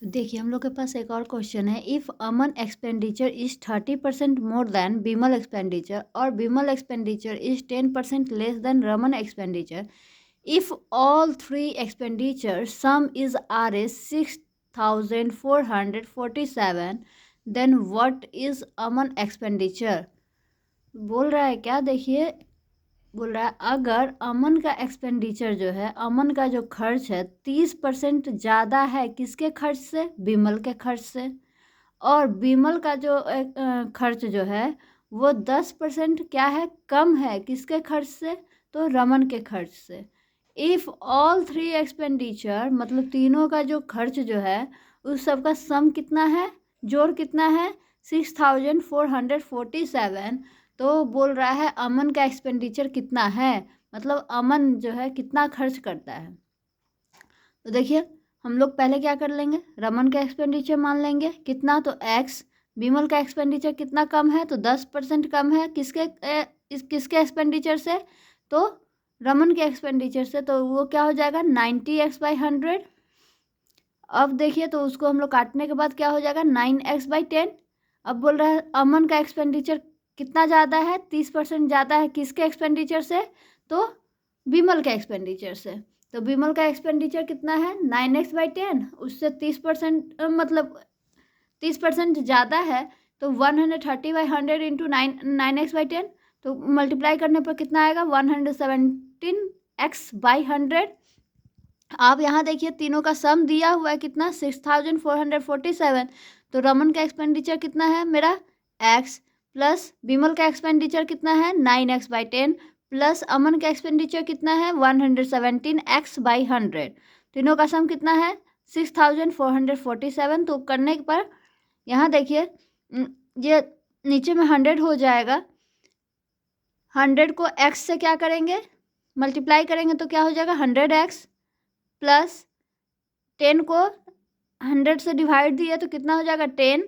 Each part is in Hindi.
तो देखिए हम लोग के पास एक और क्वेश्चन है। If Aman expenditure is 30% more than Bimal expenditure और Bimal expenditure is 10% less than Raman expenditure, if all three expenditure sum is R S 6447, then what is Aman expenditure. बोल रहा है क्या, देखिए बोल रहा है अगर अमन का एक्सपेंडिचर जो है, अमन का जो खर्च है 30% ज़्यादा है किसके खर्च से, बिमल के खर्च से, और बिमल का जो खर्च जो है वो 10% क्या है, कम है किसके खर्च से, तो रमन के खर्च से। इफ़ ऑल थ्री एक्सपेंडिचर मतलब तीनों का जो खर्च जो है उस सब का सम कितना है, जोड़ कितना है, 6447। तो बोल रहा है अमन का एक्सपेंडिचर कितना है, मतलब अमन जो है कितना खर्च करता है। तो देखिए हम लोग पहले क्या कर लेंगे, रमन का एक्सपेंडिचर मान लेंगे कितना, तो एक्स। बिमल का एक्सपेंडिचर कितना कम है, तो 10% कम है किसके एक्सपेंडिचर से, तो रमन के एक्सपेंडिचर से। तो वो क्या हो जाएगा 90x/100। अब देखिए तो उसको हम लोग काटने के बाद क्या हो जाएगा 9x/10। अब बोल रहा है अमन का एक्सपेंडिचर कितना ज़्यादा है, 30% ज़्यादा है किसके एक्सपेंडिचर से, तो बिमल के एक्सपेंडिचर से। तो बिमल का एक्सपेंडिचर कितना है 9x/10, उससे 30% मतलब 30% ज़्यादा है, तो 130/100 इंटू 9x/10। तो मल्टीप्लाई करने पर कितना आएगा 117x/100। आप यहाँ देखिए तीनों का सम दिया हुआ है कितना 6447। तो रमन का एक्सपेंडिचर कितना है मेरा एक्स, प्लस बिमल का एक्सपेंडिचर कितना है 9x/10, प्लस अमन का एक्सपेंडिचर कितना है 117x/100। तीनों का सम कितना है 6447। तो करने पर यहाँ देखिए ये नीचे में 100 हो जाएगा। 100 को x से क्या करेंगे, मल्टीप्लाई करेंगे तो क्या हो जाएगा 100x, प्लस 10 को 100 से डिवाइड दिए तो कितना हो जाएगा 10,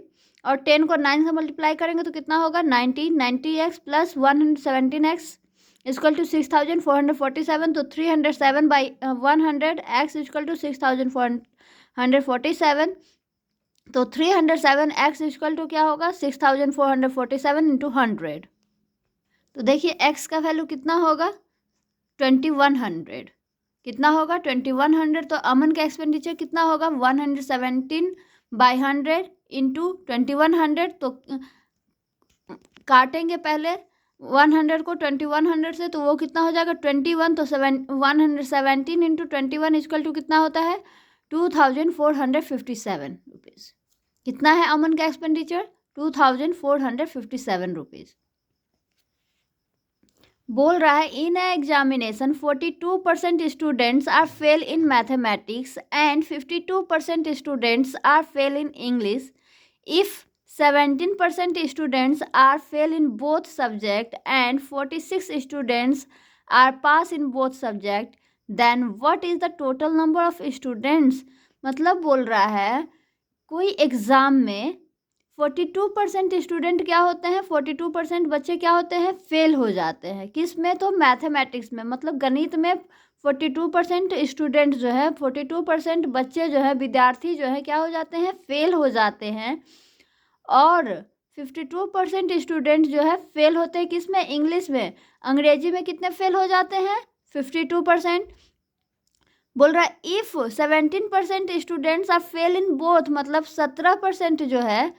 और 10 को 9 से मल्टीप्लाई करेंगे तो कितना होगा 90x plus 117x equal to 6447। तो 307/100 इक्वल टू 6447। तो 307x इक्वल टू क्या होगा 6447 इंटू 100। तो देखिए x का वैल्यू कितना होगा 2100, कितना होगा 2100। तो अमन का एक्सपेंडिचर कितना होगा 117/100 इंटू 2100। तो काटेंगे पहले 100 को 2100 से, तो वो कितना हो जाएगा 21। तो 117 इंटू 21 इक्वल टू कितना होता है 2457 रुपीज़। कितना है अमन का एक्सपेंडिचर 2457 रुपीज़। बोल रहा है in examination 42% students are fail in mathematics and 52% students are fail in English. If 17% students are fail in both subject and 46 students are pass in both subject, then what is the total number of students. मतलब बोल रहा है कोई एग्ज़ाम में 42% स्टूडेंट क्या होते हैं, 42% बच्चे क्या होते हैं, फेल हो जाते हैं किस में, तो मैथमेटिक्स में, मतलब गणित में 42% स्टूडेंट जो है 42% बच्चे जो है विद्यार्थी जो है क्या हो जाते हैं, फेल हो जाते हैं। और 52% स्टूडेंट जो है फेल होते हैं किस में, इंग्लिश में। अंग्रेजी में कितने फेल हो जाते हैं 52%। बोल रहा है if 17% students are fail in both, मतलब 17% जो है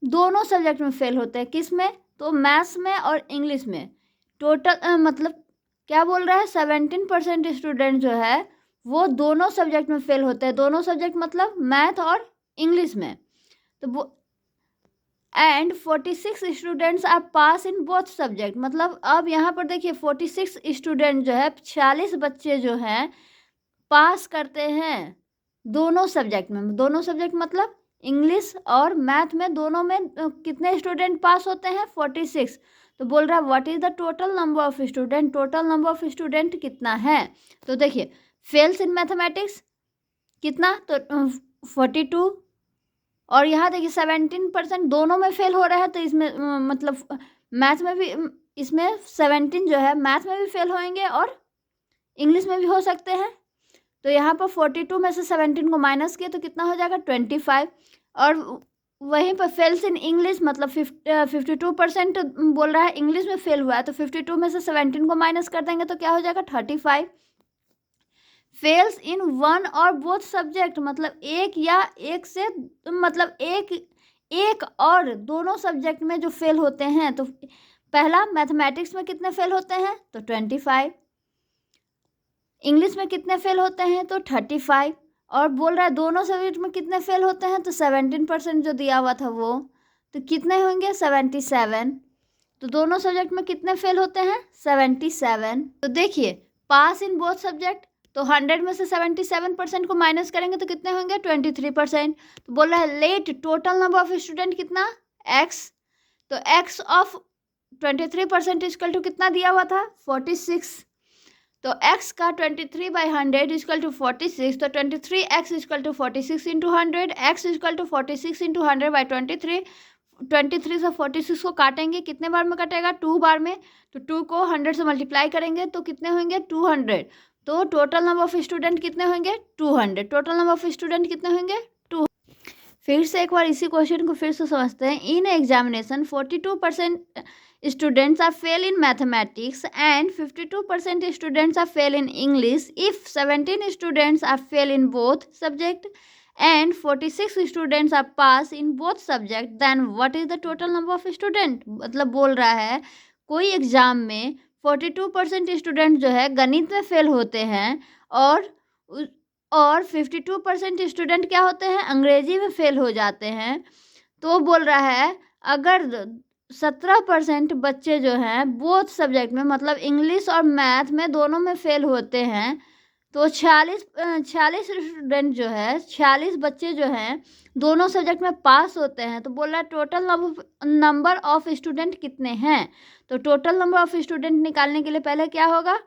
दोनों सब्जेक्ट में फेल होते हैं किस में, तो मैथ्स में और इंग्लिश में। टोटल मतलब क्या बोल रहा है 17% स्टूडेंट जो है वो दोनों सब्जेक्ट में फेल होते हैं, दोनों सब्जेक्ट मतलब मैथ और इंग्लिश में। तो वो and 46 students are pass in both subject, मतलब अब यहाँ पर देखिए 46 स्टूडेंट जो है 46 बच्चे जो हैं पास करते हैं दोनों सब्जेक्ट में। दोनों सब्जेक्ट मतलब इंग्लिश और मैथ में, दोनों में कितने स्टूडेंट पास होते हैं 46। तो बोल रहा है what is the total number of student, total number of student कितना है। तो देखिए फेल्स इन मैथमेटिक्स कितना, तो 42, और यहाँ देखिए 17% दोनों में फेल हो रहा है, तो इसमें मतलब मैथ में भी इसमें 17 जो है मैथ में भी फेल होंगे और इंग्लिश में भी हो सकते हैं। तो यहाँ पर 42 में से 17 को माइनस किया तो कितना हो जाएगा 25। और वहीं पर फेल्स इन इंग्लिश मतलब 52% बोल रहा है इंग्लिश में फेल हुआ है, तो 52 में से 17 को माइनस कर देंगे तो क्या हो जाएगा 35। फेल्स इन वन और बोथ सब्जेक्ट मतलब एक या एक से मतलब एक और दोनों सब्जेक्ट में जो फेल होते हैं, तो पहला मैथमेटिक्स में कितने फेल होते हैं तो 25, इंग्लिश में कितने फेल होते हैं तो 35, और बोल रहा है दोनों सब्जेक्ट में कितने फेल होते हैं तो 17% जो दिया हुआ था वो, तो कितने होंगे 77। तो दोनों सब्जेक्ट में कितने फेल होते हैं 77। तो देखिए पास इन बोथ सब्जेक्ट, तो 100 में से 77% को माइनस करेंगे तो कितने होंगे 23%। तो बोल रहा है let total number of student कितना x, तो x ऑफ 23% इक्वल टू कितना दिया हुआ था 46, तो x का 23/100 इक्वल टू 46, तो 23x equal to 46 into 100, x equal to 46 into 100 by 23। 23 से 46 को काटेंगे, कितने बार में कटेगा 2 बार में, तो 2 को 100 से मल्टीप्लाई करेंगे तो कितने होंगे 200। तो टोटल नंबर ऑफ स्टूडेंट कितने होंगे 200, टोटल नंबर ऑफ स्टूडेंट कितने होंगे 2। फिर से एक बार इसी क्वेश्चन को फिर से समझते हैं। इन examination 42% students are fail in mathematics and 52% students are fail in English. If 17 students are fail in both subject and 46 students are pass in both subject, then what is the total number of student? मतलब बोल रहा है कोई एग्जाम में 42% स्टूडेंट जो है गणित में फेल होते हैं और 52% स्टूडेंट क्या होते हैं अंग्रेजी में फेल हो जाते हैं। तो बोल रहा है अगर 17% बच्चे जो हैं बोथ सब्जेक्ट में मतलब इंग्लिश और मैथ में दोनों में फेल होते हैं, तो 46 स्टूडेंट जो है 46 बच्चे जो हैं दोनों सब्जेक्ट में पास होते हैं। तो बोल रहा है टोटल नंबर ऑफ स्टूडेंट कितने हैं। तो टोटल नंबर ऑफ स्टूडेंट निकालने के लिए पहले क्या होगा,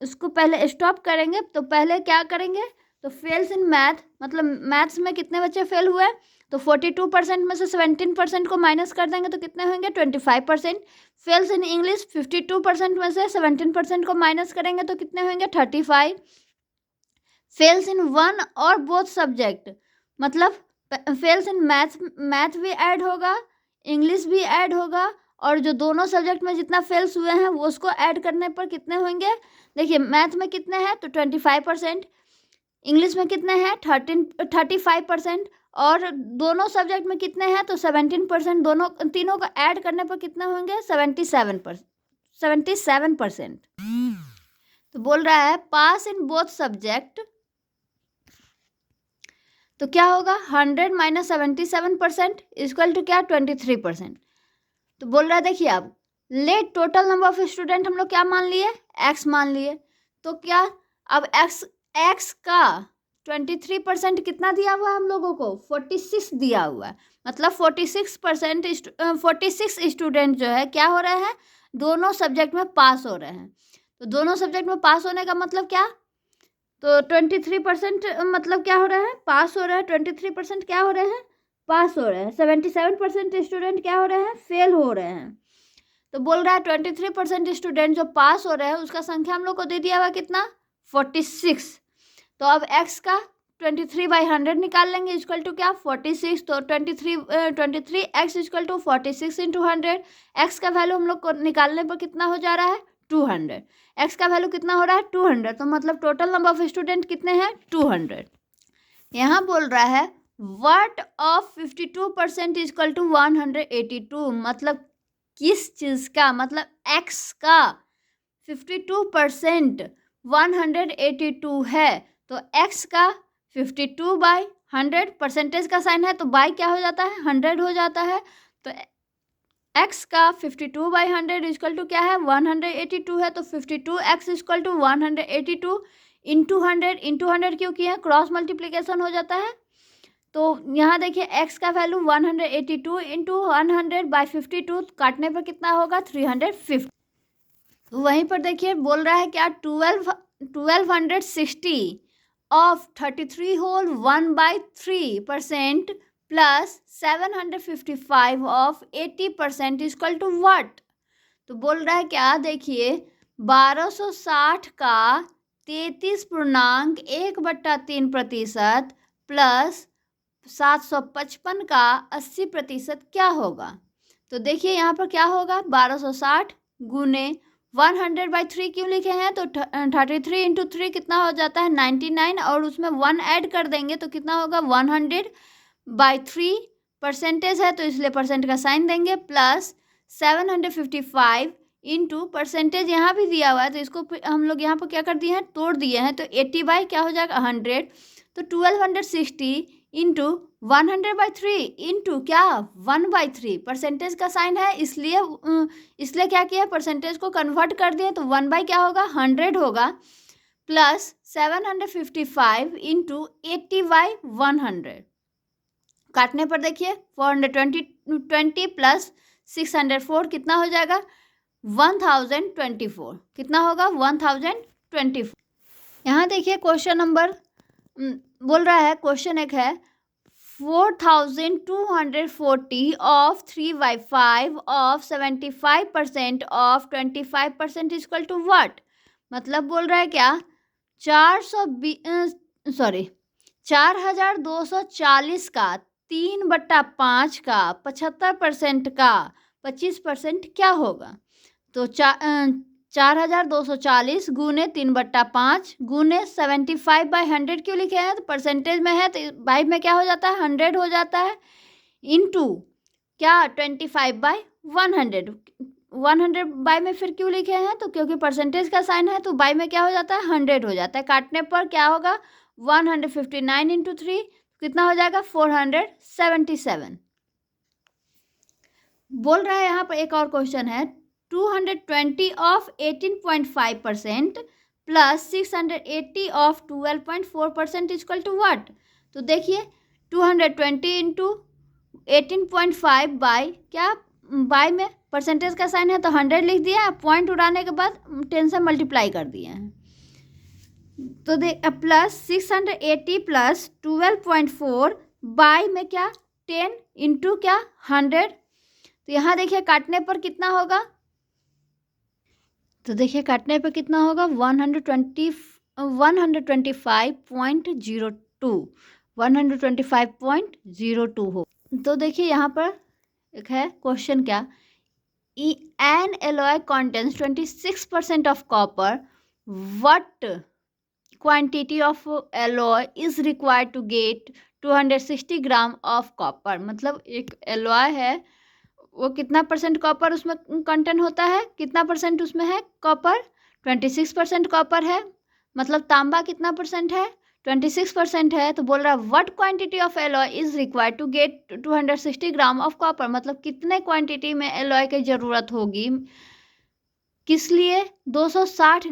उसको पहले स्टॉप करेंगे। तो पहले क्या करेंगे, तो फेल्स इन मैथ मतलब मैथ्स में कितने बच्चे फेल हुए, तो 42% में से 17% को माइनस कर देंगे तो कितने होंगे 25%। फेल्स इन इंग्लिश 52% में से 17% को माइनस करेंगे तो कितने होंगे 35। फेल्स इन वन और बोथ सब्जेक्ट मतलब फेल्स इन मैथ भी ऐड होगा, इंग्लिश भी ऐड होगा, और जो दोनों सब्जेक्ट में जितना फेल्स हुए हैं वो उसको ऐड करने पर कितने होंगे। देखिए मैथ में कितने हैं तो 25%, इंग्लिश में कितने हैं 35%, और दोनों सब्जेक्ट में कितने हैं तो 17%, दोनों तीनों को ऐड करने पर कितने होंगे 77%। तो बोल रहा है पास इन बोथ सब्जेक्ट, तो क्या होगा 100 माइनस 77% इक्वल टू क्या 23%। तो बोल रहा है देखिए अब let total number of student हम लोग क्या मान लिए x मान लिए, तो क्या अब x का 23% कितना दिया हुआ है हम लोगों को 46 दिया हुआ है, मतलब 46 स्टूडेंट जो है क्या हो रहे हैं दोनों सब्जेक्ट में पास हो रहे हैं। तो दोनों सब्जेक्ट में पास होने का मतलब क्या, तो 23% मतलब क्या हो रहा है पास हो रहा है, 23% क्या हो रहे हैं पास हो रहे हैं, 77% स्टूडेंट क्या हो रहे हैं फेल हो रहे हैं। तो बोल रहा है 23% स्टूडेंट जो पास हो रहे हैं उसका संख्या हम लोग को दे दिया हुआ कितना 46। तो अब x का 23/100 निकाल लेंगे इक्वल टू क्या 46, तो 23x equal to 46 into 100। x का वैल्यू हम लोग को निकालने पर कितना हो जा रहा है 200, x का वैल्यू कितना हो रहा है 200, तो मतलब टोटल नंबर ऑफ स्टूडेंट कितने हैं 200। यहाँ बोल रहा है व्हाट ऑफ 52% इक्वल टू 182, मतलब किस चीज़ का मतलब x का 52% 182 है, तो x का 52/100 परसेंटेज का साइन है तो बाई क्या हो जाता है 100 हो जाता है। तो x का 52/100 इक्वल टू क्या है 182 है, तो 52x इक्वल टू 182 इंटू 100 क्यों किया क्रॉस मल्टीप्लीकेशन हो जाता है। तो यहाँ देखिए x का वैल्यू 182 इंटू 100/52 काटने पर कितना होगा 350। तो वहीं पर देखिए बोल रहा है क्या 1260 of 33 whole 1/3% plus 755 of 80% equal to what. तो बोल रहा है क्या देखिए 1260 का 33.1/3% प्लस 755 का 80% क्या होगा? तो देखिए यहाँ पर क्या होगा, 1260 गुने 100/3 क्यों लिखे हैं, तो 33 इंटू 3 कितना हो जाता है 99, और उसमें 1 ऐड कर देंगे तो कितना होगा 100/3 परसेंटेज है तो इसलिए परसेंट का साइन देंगे, प्लस 755 इंटू परसेंटेज यहाँ भी दिया हुआ है तो इसको हम लोग यहाँ पर क्या कर दिए हैं, तोड़ दिए हैं, तो 80 बाई क्या हो जाएगा 100, तो 1260 इंटू 100/3 इंटू क्या 1/3 परसेंटेज का साइन है, इसलिए क्या किया, परसेंटेज को कन्वर्ट कर दिए तो 1 बाई क्या होगा 100 होगा, प्लस 755 इंटू 80/100 काटने पर देखिए 420 प्लस 604 कितना हो जाएगा 1024, कितना होगा 1024। यहाँ देखिए क्वेश्चन नंबर बोल रहा है, क्वेश्चन एक है 4240 of 3/5 of 75% of 25% equal to what, मतलब बोल रहा है क्या 4240 का 3/5 का 75% का 25% क्या होगा, तो 4240 गुने 3/5 गुने 75/100 क्यों लिखे हैं, तो परसेंटेज में है तो 5 में क्या हो जाता है 100 हो जाता है, इंटू क्या 25/100 100 बाई में फिर क्यों लिखे हैं, तो क्योंकि परसेंटेज का साइन है तो बाई में क्या हो जाता है 100 हो जाता है, काटने पर क्या होगा 159 इंटू 3 कितना हो जाएगा 477। बोल रहा है यहाँ पर एक और क्वेश्चन है 220 of 18.5% plus 680 of 12.4% equal to what, तो देखिए 220 इंटू 18.5 बाई क्या बाई में परसेंटेज का साइन है तो 100 लिख दिया, पॉइंट उड़ाने के बाद 10 से मल्टीप्लाई कर दिए हैं, तो प्लस 680 प्लस 12.4 बाई में क्या 10 इंटू क्या 100, तो यहाँ देखिए काटने पर कितना होगा, तो देखिए काटने पर कितना होगा 125.02 हो, तो देखिए यहाँ पर एक है क्वेश्चन क्या, an alloy contains 26% of copper, what quantity of alloy is required to get 260 gram of copper, मतलब एक एलॉय है वो कितना परसेंट कॉपर उसमें कंटेंट होता है, कितना परसेंट उसमें है कॉपर 26% कॉपर है, मतलब तांबा कितना परसेंट है 26% है, तो बोल रहा है what quantity of alloy is required to get 260 gram of copper, मतलब कितने क्वांटिटी में एलॉय की ज़रूरत होगी, किस लिए 260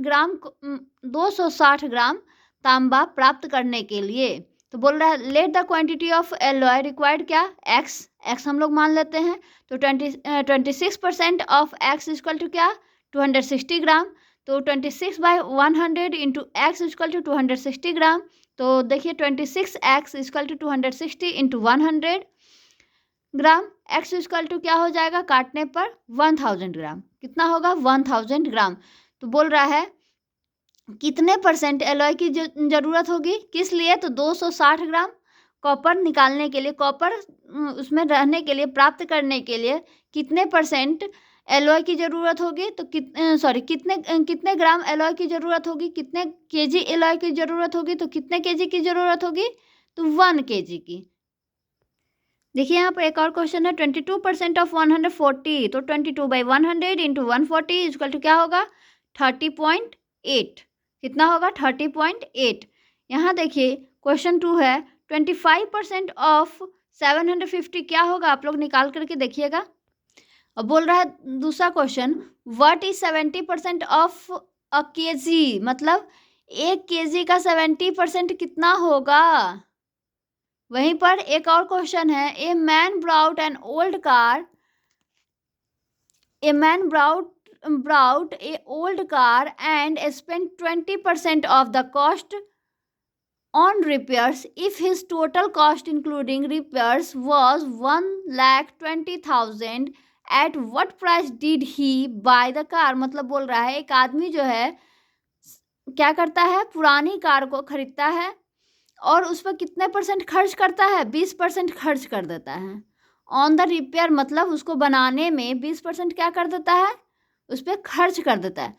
ग्राम तांबा प्राप्त करने के लिए, तो बोल रहा है let the quantity of alloy required क्या एक्स हम लोग मान लेते हैं, तो 26% ऑफ एक्स इक्वल टू क्या 260 ग्राम, तो 26/100 into x equal to 260 gram, तो देखिए 26x equal to 260 into 100 gram, x equal to क्या हो जाएगा काटने पर 1000 ग्राम, कितना होगा 1000 ग्राम, तो बोल रहा है कितने परसेंट एलॉय की ज़रूरत होगी, किस लिए, तो 260 ग्राम कॉपर निकालने के लिए, कॉपर उसमें रहने के लिए प्राप्त करने के लिए कितने परसेंट एलॉय की ज़रूरत होगी, तो कितने ग्राम एलॉय की ज़रूरत होगी, कितने केजी एलॉय की ज़रूरत होगी, तो कितने केजी की ज़रूरत होगी, तो 1 केजी की। देखिए यहाँ पर एक और क्वेश्चन है 22% ऑफ 140, तो 22/100 इंटू 140 इक्वल टू क्या होगा 30.8, कितना होगा 30.8। यहाँ देखिए क्वेश्चन 2 है 25% ऑफ 750 क्या होगा, आप लोग निकाल करके देखिएगा। अब बोल रहा है दूसरा question what is 70% of a KG, मतलब 1 केजी का 70% कितना होगा। वहीं पर एक और क्वेश्चन है a man brought an old car brought a old car and spent 20% of the cost on repairs if his total cost including repairs was 1,20,000 at what price did he buy the car, मतलब बोल रहा है एक आदमी जो है क्या करता है, पुरानी कार को खरीदता है और उस पर कितने परसेंट खर्च करता है, 20% खर्च कर देता है ऑन द रिपेयर, मतलब उसको बनाने में 20% क्या कर देता है, उस पर खर्च कर देता है।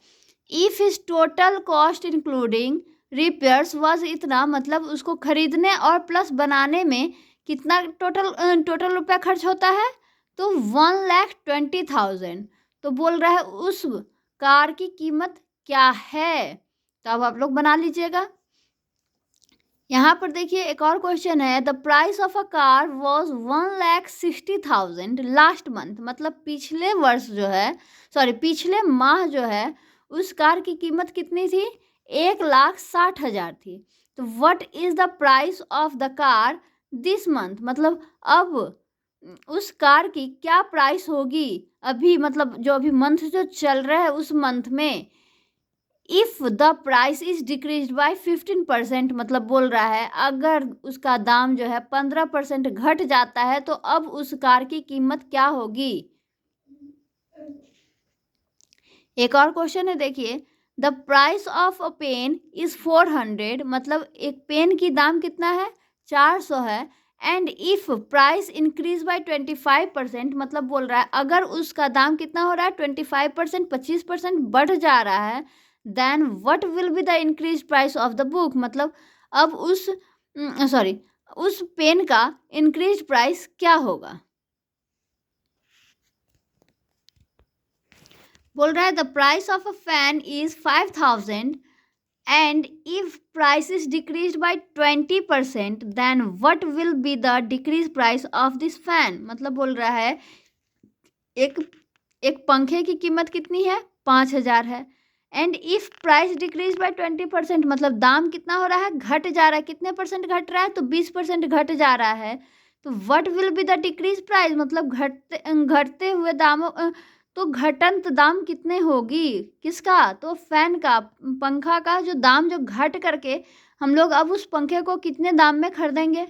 If is total cost including repairs was इतना, मतलब उसको खरीदने और प्लस बनाने में कितना टोटल रुपया खर्च होता है, तो 1,20,000। तो बोल रहा है उस कार की कीमत क्या है। तो अब आप लोग बना लीजिएगा। यहाँ पर देखिए एक और क्वेश्चन है, the price of a car was 1,60,000 last month, मतलब पिछले वर्ष जो है, पिछले माह जो है उस कार की कीमत कितनी थी, 1,60,000 थी। तो what is the price of the car this month, मतलब अब उस कार की क्या प्राइस होगी अभी, मतलब जो अभी मंथ जो चल रहा है उस मंथ में। If the price is decrease bye 15%, मतलब बोल रहा है अगर उसका दाम जो है 15% घट जाता है तो अब उस कार की कीमत क्या होगी। एक और क्वेश्चन है देखिए, the price of a pen is 400, मतलब एक पेन की दाम कितना है, 400 है। And if price increase by 25%, मतलब बोल रहा है अगर उसका दाम कितना हो रहा है, 25%, 25% बढ़ जा रहा है, then what will be the increase price of the book, मतलब अब उस पेन का इंक्रीज प्राइस क्या होगा। बोल रहा है the price of a fan is 5,000 and if price is decrease by 20% then what will be the decrease price of this fan, मतलब बोल रहा है एक एक पंखे की कीमत कितनी है, 5,000 है। And if price decrease by 20%, मतलब दाम कितना हो रहा है, घट जा रहा है, कितने परसेंट घट रहा है, तो 20% घट जा रहा है। तो what will be the decrease price, मतलब घटते हुए दामों तो घटंत दाम कितने होगी, किसका, तो फैन का, पंखा का जो दाम जो घट करके हम लोग अब उस पंखे को कितने दाम में खरीदेंगे।